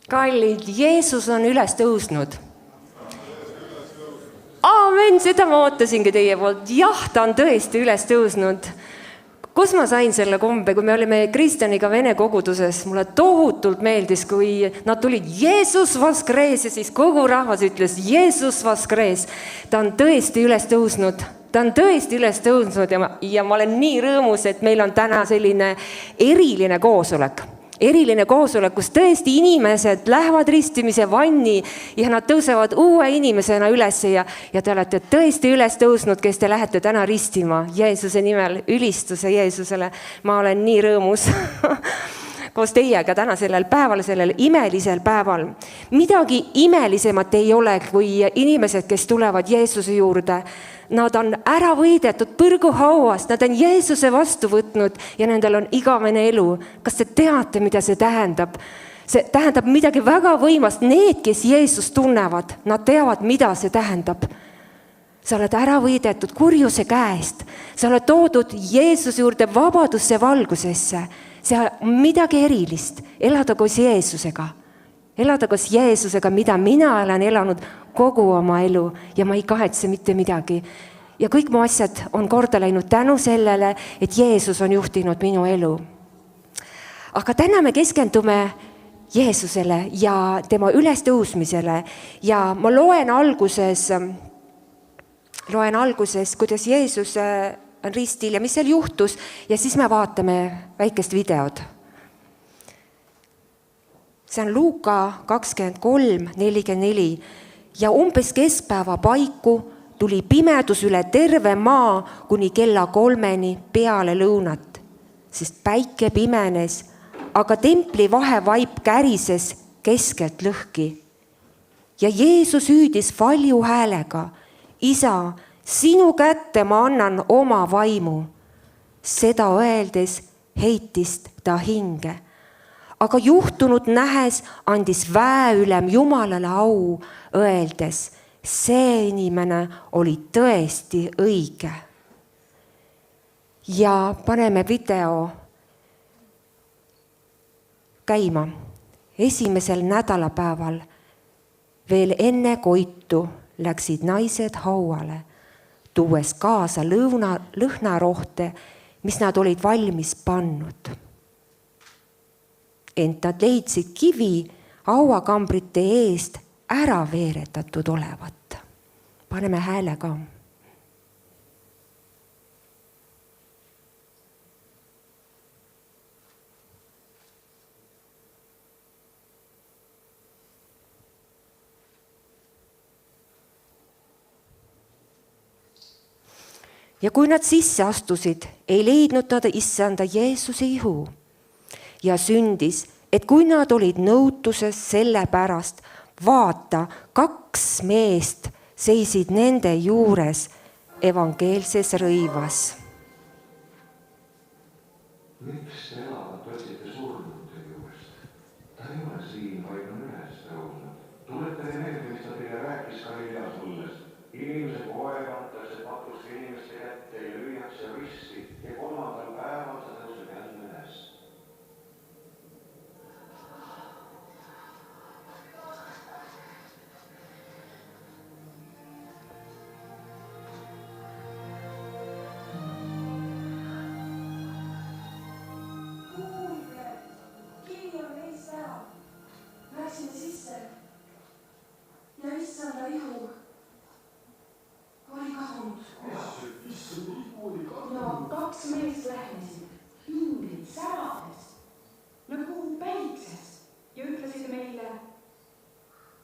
Kallid, Jeesus on üles tõusnud. Aamen, seda ma ootasingi teie poolt. Jah, ta on tõesti üles tõusnud. Kus ma sain selle kombe, kui me olime Kristjaniga Vene koguduses, mulle tohutult meeldis, kui nad tulid Jeesus vaskrees ja siis kogu rahvas ütles Jeesus vaskrees. Ta on tõesti üles tõusnud. Ta on tõesti üles tõusnud ja ma olen nii rõõmus, et meil on täna selline eriline koosolek. Eriline koosolek, kus tõesti inimesed lähevad ristimise vanni ja nad tõusevad uue inimesena üles ja te olete tõesti üles tõusnud, kes te lähete täna ristima Jeesuse nimel, ülistuse Jeesusele. Ma olen nii rõõmus koos teiega täna sellel päeval, sellel imelisel päeval. Midagi imelisemat ei ole, kui inimesed, kes tulevad Jeesuse juurde. Nad on ära võidetud põrguhauast, nad on Jeesuse vastu võtnud ja nendel on igavene elu. Kas te teate, mida see tähendab? See tähendab midagi väga võimast. Need, kes Jeesust tunnevad, nad teavad, mida see tähendab. Sa oled ära võidetud kurjuse käest. Sa oled toodud Jeesuse juurde vabadusse valgusesse. See on midagi erilist. Elada koos Jeesusega. Elada koos Jeesusega, mida mina olen elanud kogu oma elu ja ma ei kahetse mitte midagi. Ja kõik mu asjad on korda läinud tänu sellele, et Jeesus on juhtinud minu elu. Aga täna me keskendume Jeesusele ja tema ülestõusmisele ja ma loen alguses, kuidas Jeesus on ristil ja mis seal juhtus ja siis me vaatame väikest videod. See on Luuka 23:44 ja umbes keskpäeva paiku tuli pimedus üle terve maa kuni kella 3 peale lõunat, sest päike pimenes, aga templi vahevaip kärises keskelt lõhki. Ja Jeesus hüüdis valju häälega, Isa, sinu kätte ma annan oma vaimu. Seda öeldes heitist ta hinge. Aga juhtunud nähes andis väeülem Jumalale au, öeldes, see inimene oli tõesti õige. Ja paneme video käima. Esimesel nädalapäeval veel enne koitu läksid naised hauale, tuues kaasa lõhnarohte, mis nad olid valmis pannud. Ent nad leidsid kivi hauakambrite eest ära veeretatud olevat. Paneme hääle ka. Ja kui nad sisse astusid, ei leidnud nad issanda Jeesuse ihu. Ja sündis, et kui nad olid nõutuses selle pärast, vaata, 2 meest seisid nende juures evangeelses rõivas. Miks te elavad otsite surnute juurest? Ta ei ole siin, vaid on üles tõusnud. Tulete meelde, mis ta teile rääkis Galileas olles. Inimese poeg antakse patuske inimeste kätte ja lüüakse risti ja 3. päeval ta tõuseb jälle üles. Läksime sisse ja issanda ihu oli kadunud. Ja 2 meest lähenesid, ingrid särades, nagu päikses ja ütlesid meile,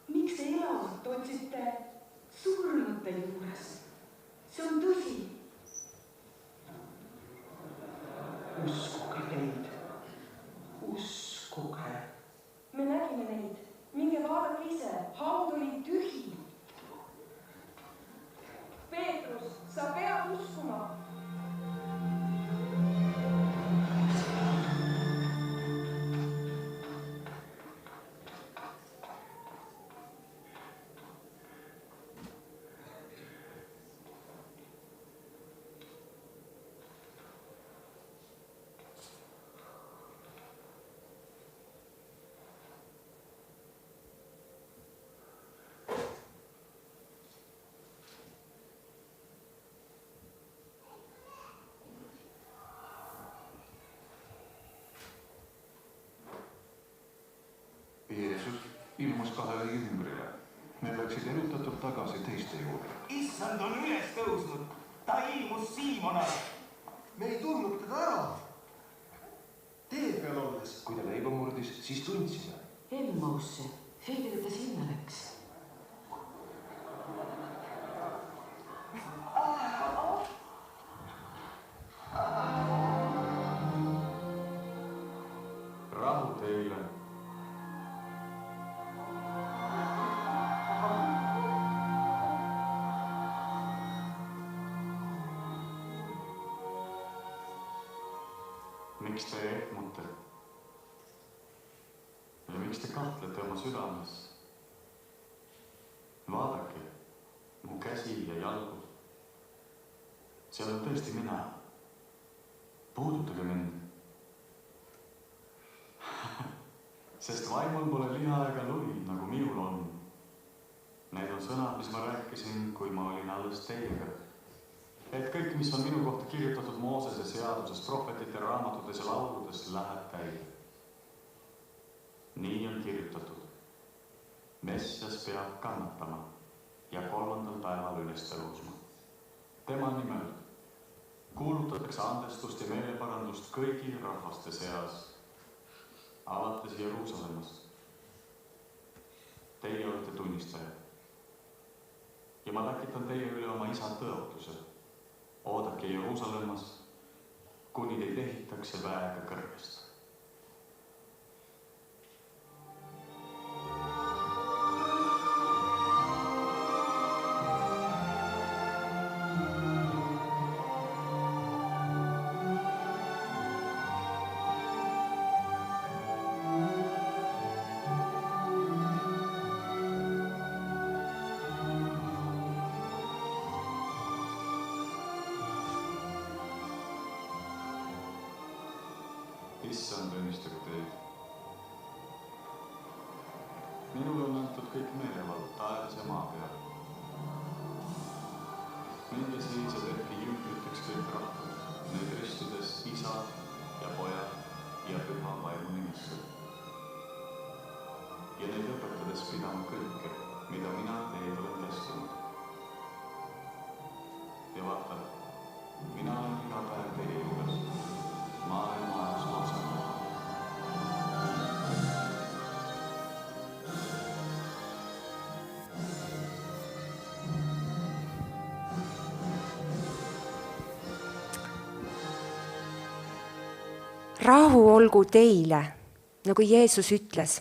miks te elavat otsite surnute juures? See on tõsi. Uskuge neid. Uskuge. Me nägime neid. Minge vaadake ise. Haud oli tühi. Peetrus, sa pead uskuma. ilmus 2 jüngrile. Need läksid erutatult tagasi teiste juurde. Issand on üles tõusnud. Ta ilmus Siimonale. Me ei tundnud teda ära. Tee peal olles. Kui ta leiba murdis, siis tundsime. Emmausse. Heidele ta sinna läks. Rahu teile. Miks te ehmute? Ja miks te kahtlete oma südames? Vaadake, mu käsi ja jalgu. Seal on tõesti mina. Puudutage mind. Sest vaimul pole liha ega luli, nagu minul on. Need on sõnad, mis ma rääkisin, kui ma olin alles teiega. Et kõik, mis on minu kohta kirjutatud Moosese seaduses, prohvetite raamatutes ja lauludes, läheb täide. Nii on kirjutatud. Messias peab kannatama ja 3. päeval üles tõusma. Tema nimel kuulutatakse andestust ja meeleparandust kõigi rahvaste seas, alates Jeruusalemmast. Teie olete tunnistajad. Ja ma läkitan teie üle oma isa tõotuse. Oodake Jeruusalemmas, kuni teid ehitakse väega kõrgest. Issand õnnistab teid. Minule on antud kõik meelevald taevas ja maa peal. Minge siis ja tehke jüngliteks kõik rahvad, neid ristides isa ja poja ja püha vaimu nimesse. Ja neid õpetades pidama kõike, mida mina teid olen käskinud. Ja vaata, mina olen iga päev teie juures. Maailma ajas osa. Rahu olgu teile, nagu Jeesus ütles.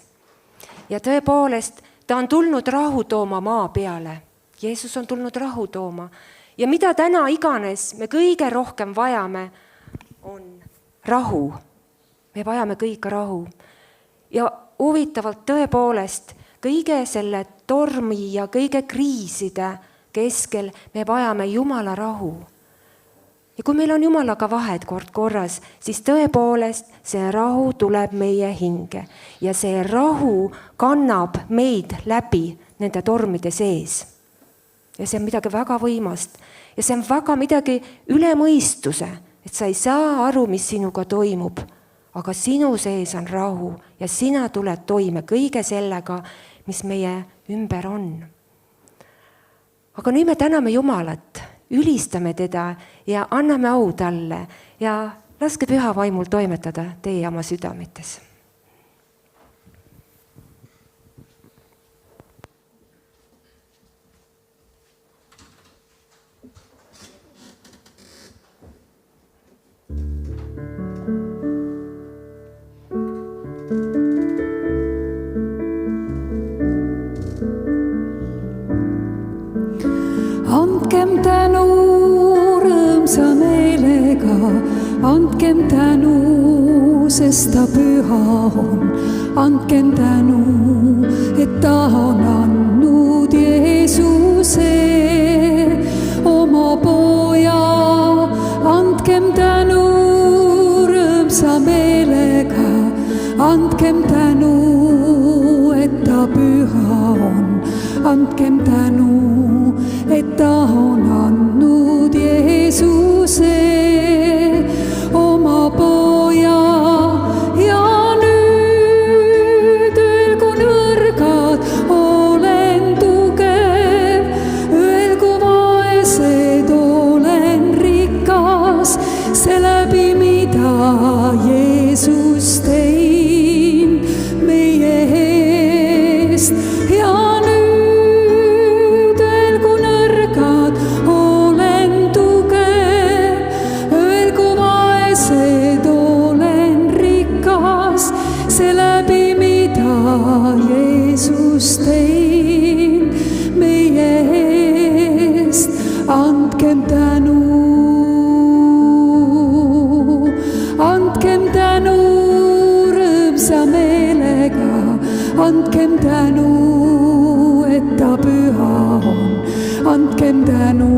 Ja tõepoolest, ta on tulnud rahu tooma maa peale. Jeesus on tulnud rahu tooma. Ja mida täna iganes me kõige rohkem vajame, on rahu. Me vajame kõik rahu. Ja huvitavalt tõepoolest, kõige selle tormi ja kõige kriiside keskel me vajame Jumala rahu. Ja kui meil on Jumalaga vahed kord korras, siis tõepoolest see rahu tuleb meie hinge. Ja see rahu kannab meid läbi nende tormide sees. Ja see on midagi väga võimast. Ja see on väga midagi üle mõistuse, et sa ei saa aru, mis sinuga toimub. Aga sinu sees on rahu ja sina tuled toime kõige sellega, mis meie ümber on. Aga nüüd me täname Jumalat, ülistame teda ja anname au talle ja laske püha vaimul toimetada teie oma südametes. Andkem tänu rõõmsa meelega, andkem tänu, sest ta püha on. Andkem tänu, et ta on andnud Jeesuse oma poja. Andkem tänu rõõmsa meelega, andkem tänu, et ta püha on. Andkem tänu, et ta on andnud Jeesuse oma poja. Ja nüüd öelgu nõrgad mida Jeesus teinud meie eest ja nüüd öelgu nõrgad, olen tugev, öelgu vaesed, olen rikas, seeläbi mida Jeesus teinud meie eest, andkem tänu. Andkem tänu rõõmsa meelega, andkem tänu, et ta püha on. Andkem tänu,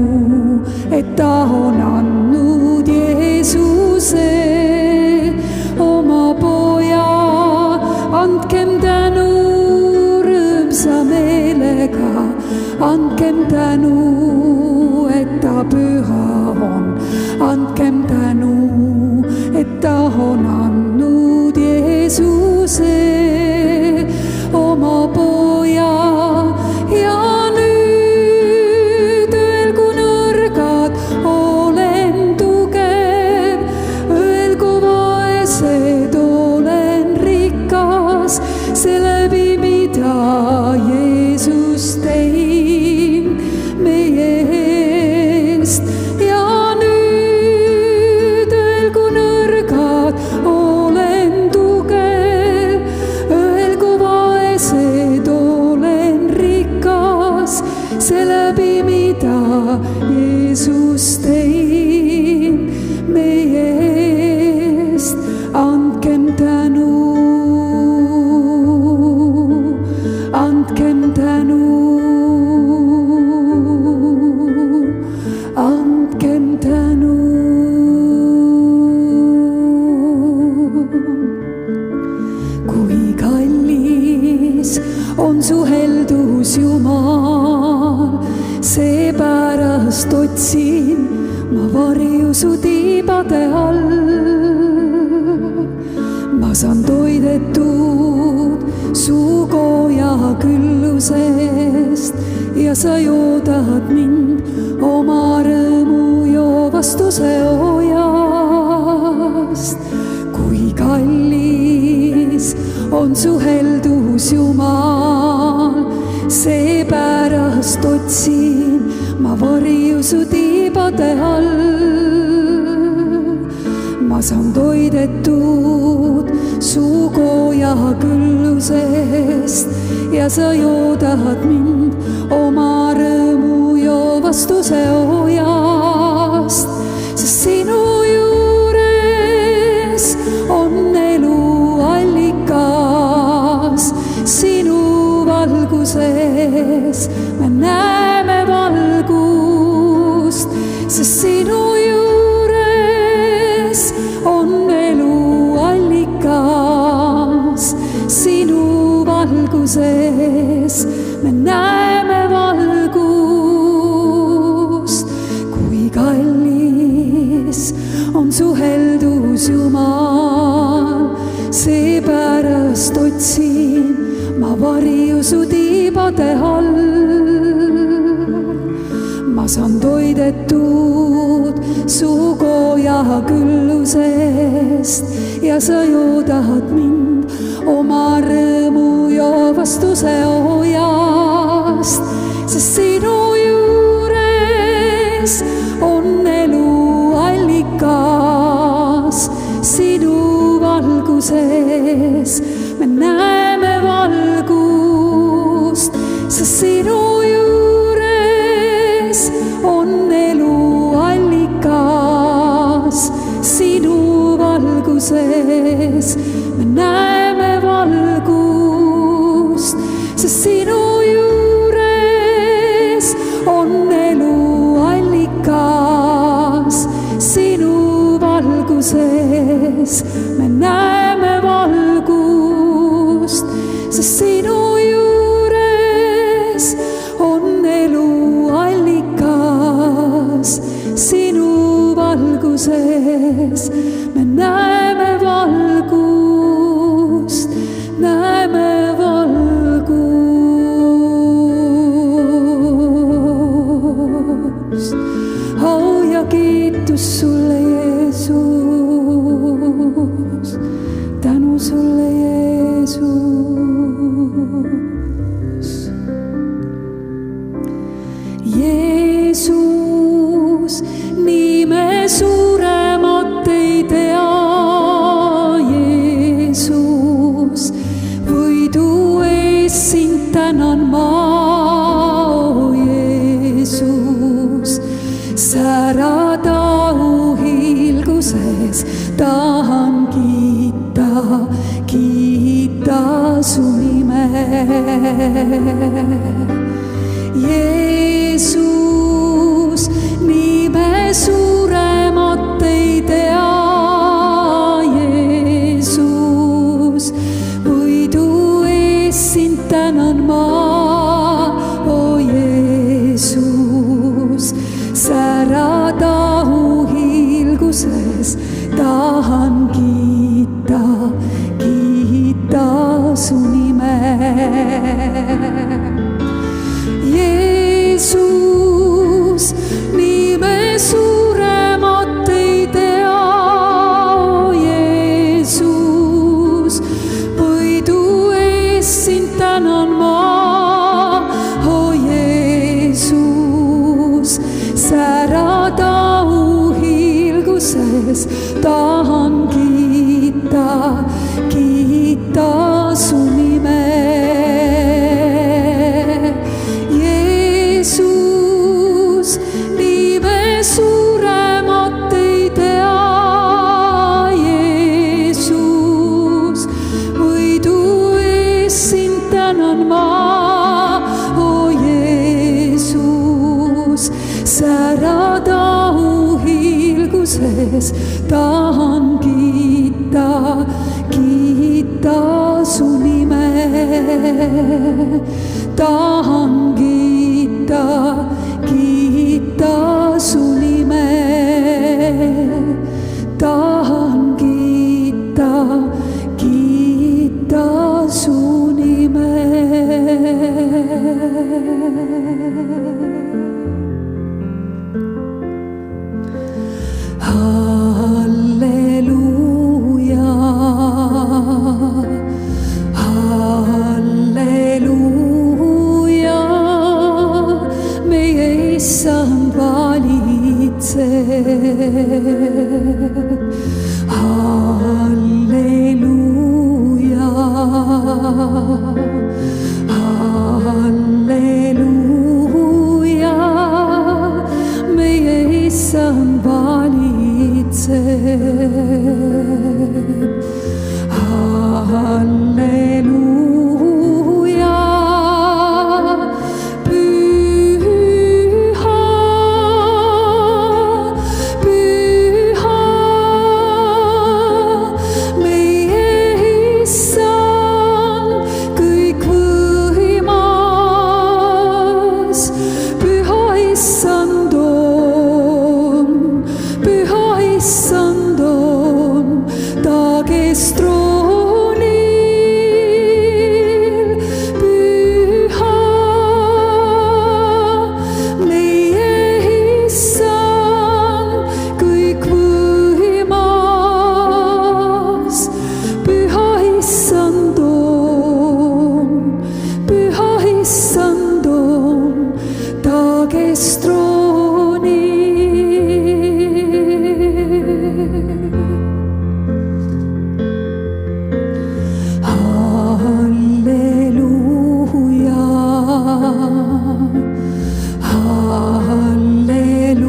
et ta on andnud Jeesuse oma poja. Andkem tänu rõõmsa meelega, andkem tänu, et ta püha on. Andkem tänu, et ta on andnud Jeesuse oma poja. Ja nüüd öelgu nõrgad, olen tugev, öelgu vaesed, olen rikas, seeläbi mida Jeesus teinud meie eest. Ja nüüd öelgu nõrgad, olen tugev, öelgu vaesed, olen rikas, seeläbi mida Jeesus teinud meie eest. Andkem tänu, andkem tänu, andkem tänu. Kui kallis on su heldus, Jumal, seepärast otsin ma varju su tiibade all. Ma saan toidetud su koja küllusest ja sa joodad mind oma rõõmu joo vastuse ojast. Kui kallis on su heldus, Jumal, seepärast otsin ma varju su tiibade all. Ma saan toidetud su koja küllusest ja sa joodad mind oma rõõmu joo vastuse ojast. Sest sinu juures on elu allikas, sinu valguses me näeme valgust. Sest sinu juures on elu allikas, sinu valguses me näeme valgust. Kui kallis on su heldus, Jumal, seepärast otsin ma varju su tiibade all. Ma saan toidetud su koja küllusest ja sa joodad mind oma rõõmu joo vastuse ojast. Sest sinu juures on elu allikas, sinu valguses me näeme valgust. Sest sinu juures on elu allikas, sinu valguses me näeme valgust. Sest sinu juures on elu allikas, sinu valguses me näeme valgust. Sest sinu juures on elu allikas, sinu valguses me näeme valgust, näeme valgust. Au ja kiitus sulle, Jeesus. sulle, Jeesus. Jeesus, nii me suuremat ei tea. Jeesus, võidu ees sind tänan ma. Jeesus, särada uhilguses tahan kiita su nime. Jeesus, nii me suuremat ei tea. Jeesus, võidu ees sind tänan ma. O Jeesus, särada uhilguses tahan kiita su nime. Jeesus, nii me suuremat ei tea. Jeesus, võidu ees sind tänan ma. O Jeesus, särada uhilguses tahan kiita su nime. Jeesus, nii me suuremat ei tea. Jeesus, võidu ees sind tänan ma. O Jeesus, särada uhilguses tahan kiita su nime. Tahan kiita su nime. Tahan kiita su nime. Halleluuja, halleluuja, meie issand valitseb. Halleluuja, halleluuja, meie issand valitseb. Halleluuja, püha, püha, meie issand kõikvõimas. Püha issand on, püha issand on ta, kes troonil. Püha, meie issand kõikvõimas. Püha issand on ta, kes troonil. Halleluuja,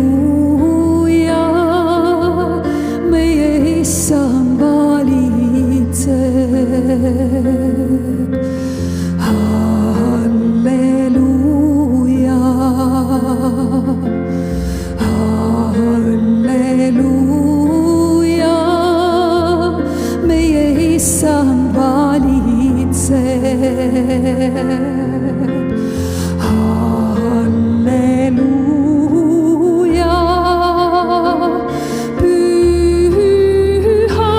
halleluuja, meie issand valitseb. Halleluuja, halleluuja, meie issand valitseb. Halleluuja, püha,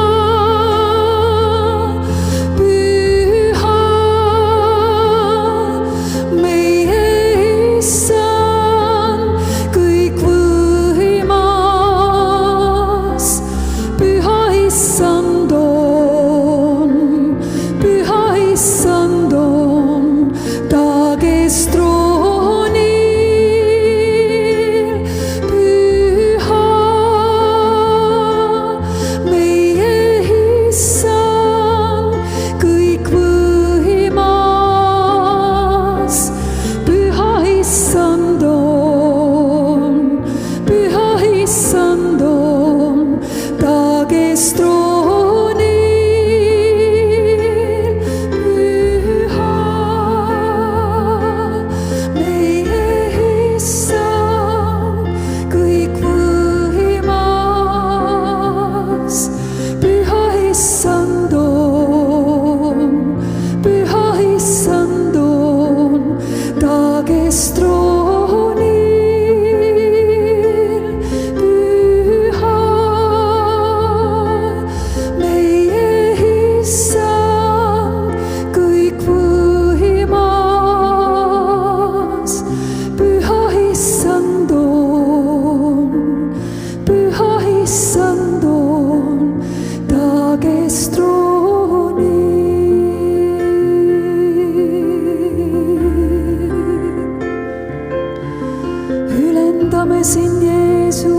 kes troonil püha, meie issand, kõik võimas, püha issand on, püha issand on, ta, kes troonil püha, meie issand, kõik võimas, püha issand on, püha issand on, ta, kes troonil. Ülendame sind, Jeesus,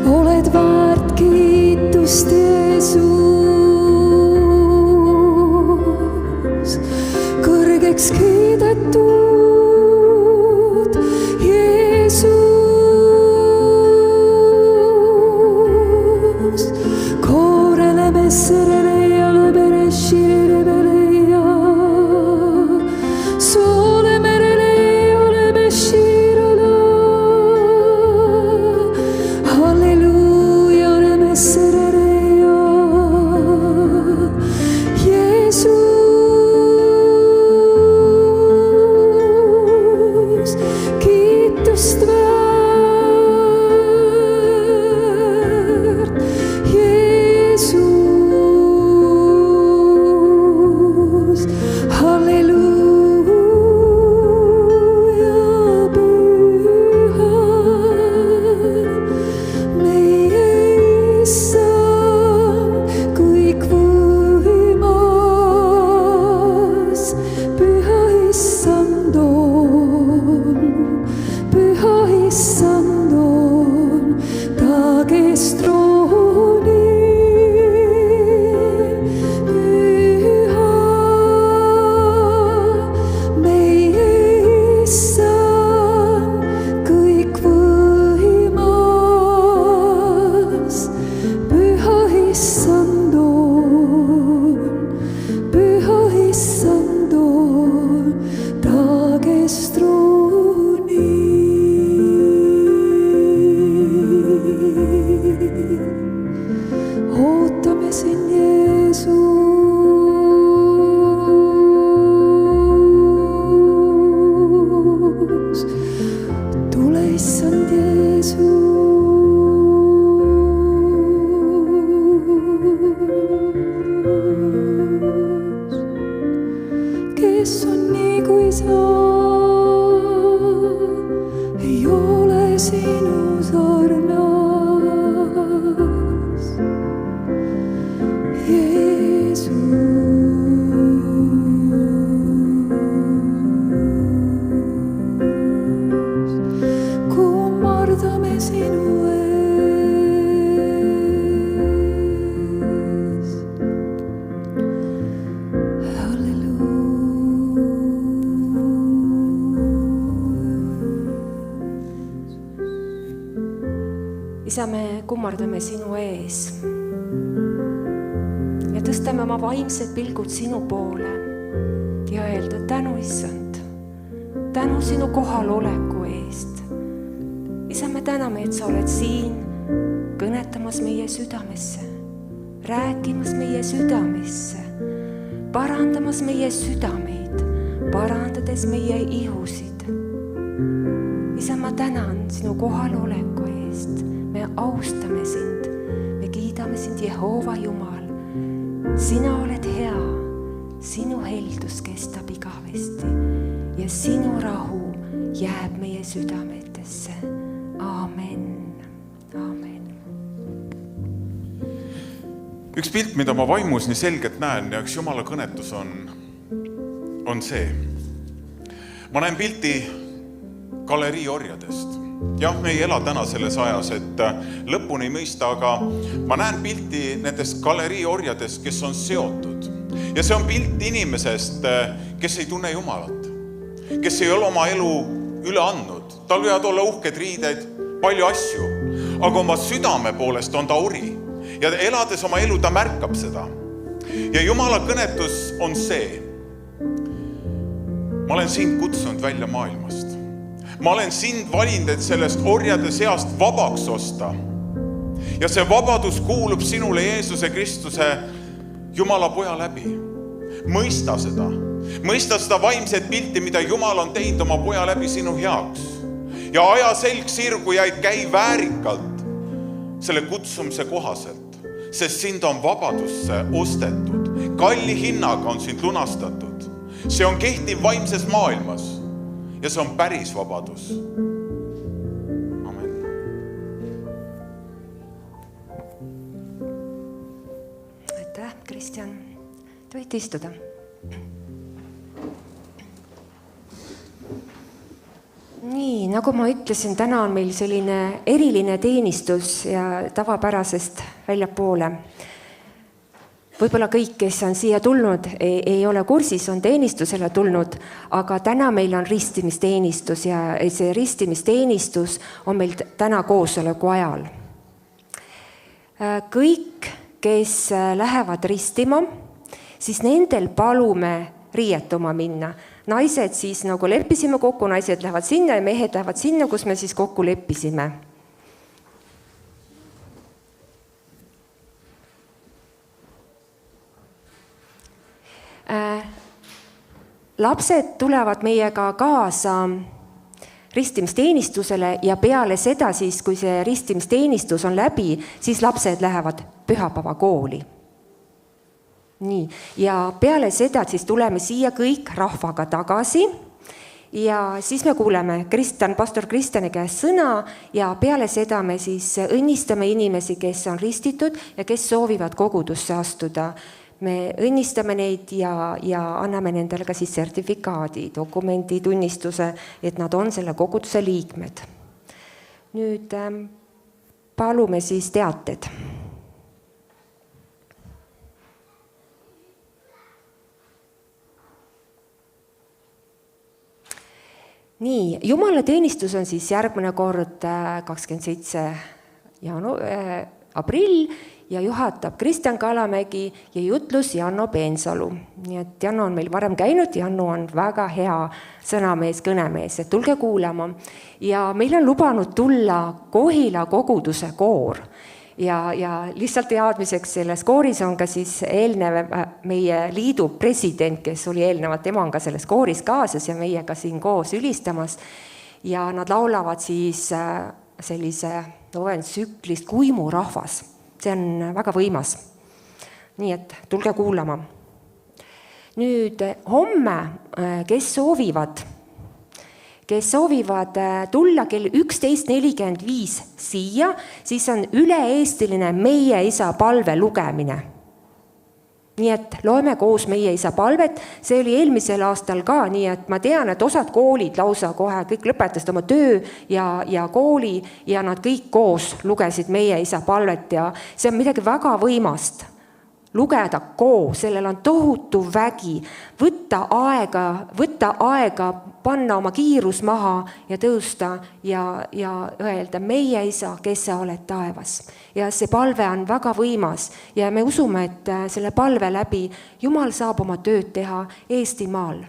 oled väärt kiitust, Jeesus, kõrgeks kiidetud, Jeesus, koorele messerele ja lõbere širele ja soole merele oleme širala. Halleluuja, oleme serele ja Jeesus, kiitust väärt, Jeesus, halleluuja, püha, meie issand, kõik võimas, püha issand on, püha issand on, ta, kes troonil püha, meie issand, kõik võimas, püha issand on, püha issand on, ta, kes troonil. Ootame sind, Jeesus, tule issand Jeesus, kes on nii kui sa, ei ole sinu sarnas, Jeesus, kummardame sinu ees. isa, me kummardame sinu ees ja tõstame oma vaimsed pilgud sinu poole ja öelda tänu, issand, tänu sinu kohaloleku eest. isa, me täname, et sa oled siin kõnetamas meie südamesse, rääkimas meie südamesse, parandamas meie südameid, parandades meie ihusid. isa, ma tänan sinu kohaloleku eest, me austame sind, me kiidame sind, Jehova Jumal. sina oled hea, sinu heldus kestab igavesti ja sinu rahu jääb meie südametesse. Aamen, aamen. Üks pilt, mida ma vaimus nii selgelt näen ja üks Jumala kõnetus on see. Ma näen pilti galeriiorjadest. Jah, me ei ela täna selles ajas, et lõpuni ei mõista, aga ma näen pilti nendest galeriiorjadest, kes on seotud. Ja see on pilt inimesest, kes ei tunne Jumalat, kes ei ole oma elu üle andnud. autot, tal võivad olla uhked riided, palju asju, aga oma südame poolest on ta ori ja elades oma elu ta märkab seda. Ja Jumala kõnetus on see. Ma olen sind kutsunud välja maailmast. Ma olen sind valinud, et sellest orjade seast vabaks osta. Ja see vabadus kuulub sinule Jeesuse Kristuse Jumala poja läbi. Mõista seda vaimset pilti, mida Jumal on teinud oma poja läbi sinu heaks. Ja aja selg sirgu ja käi väärikalt selle kutsumise kohaselt, sest sind on vabadusse ostetud. Kalli hinnaga on sind lunastatud. See on kehtiv vaimses maailmas ja see on päris vabadus. Amen. Aitäh, Kristjan. Te võite istuda. Nii, nagu ma ütlesin, täna on meil selline eriline teenistus ja tavapärasest väljapoole. Võib-olla kõik, kes on siia tulnud, ei ole kursis, on teenistusele tulnud, aga täna meil on ristimisteenistus ja see ristimisteenistus on meil täna koosoleku ajal. Kõik, kes lähevad ristima, siis nendel palume riietuma minna. Naised siis nagu leppisime kokku, naised lähevad sinna ja mehed lähevad sinna, kus me siis kokku leppisime. Lapsed tulevad meiega kaasa ristimisteenistusele ja peale seda siis, kui see ristimisteenistus on läbi, siis lapsed lähevad pühapäevakooli. Nii, ja peale seda siis tuleme siia kõik rahvaga tagasi ja siis me kuuleme pastor Kristjani käest sõna ja peale seda me siis õnnistame inimesi, kes on ristitud ja kes soovivad kogudusse astuda. Me õnnistame neid ja anname nendele ka siis sertifikaadi, dokumendi, tunnistuse, et nad on selle koguduse liikmed. Nüüd palume siis teated. Nii, Jumala teenistus on siis järgmine kord 27. aprill ja juhatab Kristjan Kalamägi ja jutlus Janno Peensalu. Nii et Janno on meil varem käinud, Janno on väga hea sõnamees, kõnemees, et tulge kuulama. Ja meil on lubanud tulla Kohila koguduse koor. Ja lihtsalt teadmiseks selles kooris on ka siis eelnev meie liidu president, kes oli eelnevalt, tema on ka selles kooris kaasas ja meiega siin koos ülistamas. Ja nad laulavad siis sellise tsüklist Kuimu rahvas. See on väga võimas. Nii et tulge kuulama. Nüüd homme, kes soovivad tulla kell 11.45 siia, siis on üle-eestiline Meie Isa palve lugemine. Nii et loeme koos Meie Isa palvet. See oli eelmisel aastal ka, nii et ma tean, et osad koolid lausa kohe kõik lõpetasid oma töö ja kooli ja nad kõik koos lugesid Meie Isa palvet ja see on midagi väga võimast. Lugeda koos, sellel on tohutu vägi, võtta aega, panna oma kiirus maha ja tõusta ja öelda Meie Isa, kes sa oled taevas. Ja see palve on väga võimas ja me usume, et selle palve läbi Jumal saab oma tööd teha Eestimaal.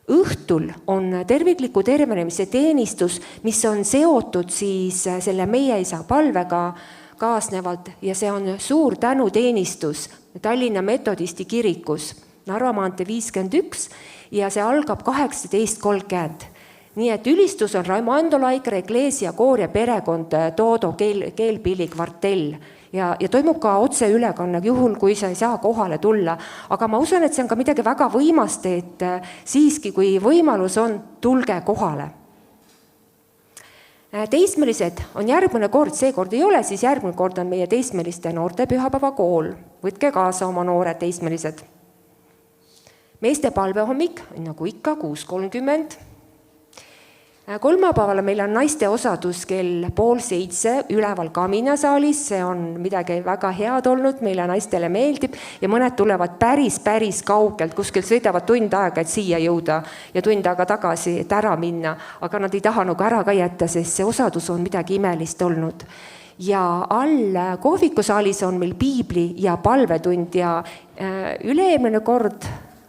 Õhtul on tervikliku tervenemise teenistus, mis on seotud siis selle Meie Isa palvega kaasnevalt ja see on suur tänuteenistus Tallinna Metodisti kirikus, Narva maantee 51 ja see algab 18.30. Nii et ülistus on Raimondo Laikre, Ekleesia, koor ja perekond Toodo Keelpilli kvartell ja toimub ka otseülekanne juhul, kui sa ei saa kohale tulla. Aga ma usun, et see on ka midagi väga võimast, et siiski, kui võimalus on, tulge kohale. Teismelised on järgmine kord, seekord ei ole, siis järgmine kord on meie teismeliste noorte pühapäevakool. Võtke kaasa oma noored teismelised. Meeste palvehommik, nagu ikka, 6.30. kolmapäeval meil on naiste osadus kell 6:30 üleval kaminasaalis, see on midagi väga head olnud, meile naistele meeldib ja mõned tulevad päris kaugelt, kuskil sõidavad tund aega, et siia jõuda ja tund aega tagasi, et ära minna, aga nad ei taha nagu ära ka jätta, sest see osadus on midagi imelist olnud. Ja all kohvikusaalis on meil piibli ja palvetund ja üle-eelmine kord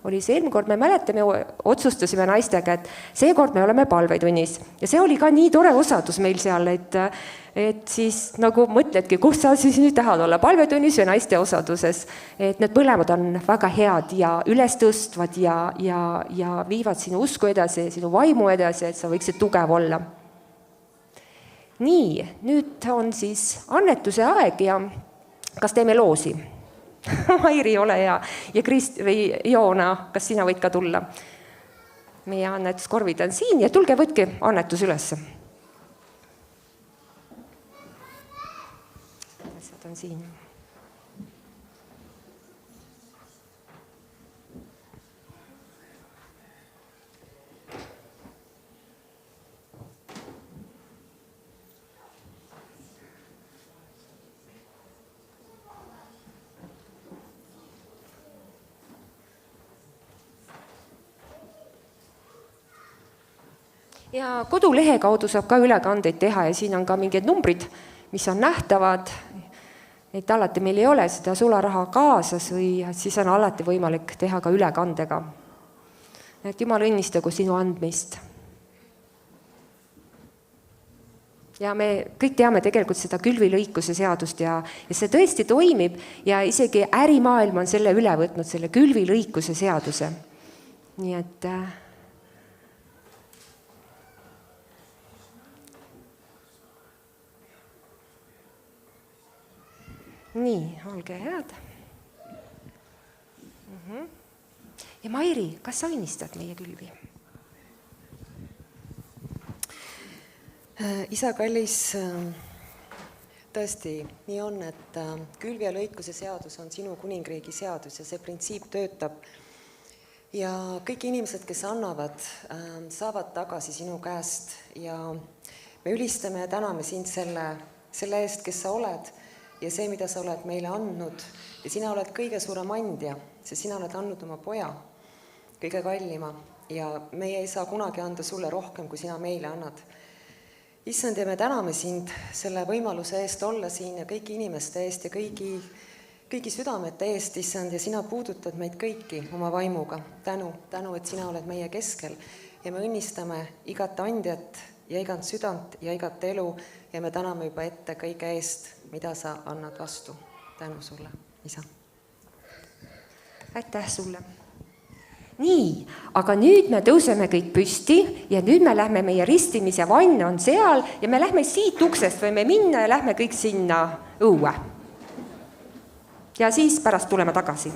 oli see eelmine kord, me mäletame, otsustasime naistega, et seekord me oleme palvetunnis ja see oli ka nii tore osadus meil seal, et siis nagu mõtledki, kus sa siis nüüd tahad olla, palvetunnis või naiste osaduses, et need põlemad on väga head ja ülestõstvad ja viivad sinu usku edasi, sinu vaimu edasi, et sa võiksid tugev olla. Nii, nüüd on siis annetuse aeg ja kas teeme loosi? Mairi, ole hea. Ja Krist või Joona, kas sina võid ka tulla? Meie annetuskorvid on siin ja tulge, võtke annetus üles. Asjad on siin. Ja kodulehe kaudu saab ka ülekandeid teha ja siin on ka mingid numbrid, mis on nähtavad, et alati meil ei ole seda sularaha kaasas või siis on alati võimalik teha ka ülekandega. Et Jumal õnnistagu sinu andmist. Ja me kõik teame tegelikult seda külvilõikuse seadust ja see tõesti toimib ja isegi ärimaailm on selle üle võtnud, selle külvilõikuse seaduse. Nii et nii, olge head. Ja Mairi, kas sa õnnistad meie külvi? Isa kallis, tõesti nii on, et külvi ja lõikuse seadus on sinu kuningriigi seadus ja see printsiip töötab. Ja kõik inimesed, kes annavad, saavad tagasi sinu käest ja me ülistame ja täname sind selle eest, kes sa oled ja see, mida sa oled meile andnud ja sina oled kõige suurem andja, sest sina oled andnud oma poja, kõige kallima ja meie ei saa kunagi anda sulle rohkem, kui sina meile annad. Issand, ja me täname sind selle võimaluse eest olla siin ja kõigi inimeste eest ja kõigi südamete eest, Issand, ja sina puudutad meid kõiki oma vaimuga. Tänu, et sina oled meie keskel ja me õnnistame igat andjat ja igat südant ja igat elu ja me täname juba ette kõige eest, mida sa annad vastu. Tänu sulle, isa. Aitäh sulle. Nii, aga nüüd me tõuseme kõik püsti ja nüüd me lähme, meie ristimise vann on seal ja me lähme siit uksest, võime minna ja lähme kõik sinna õue. Ja siis pärast tuleme tagasi.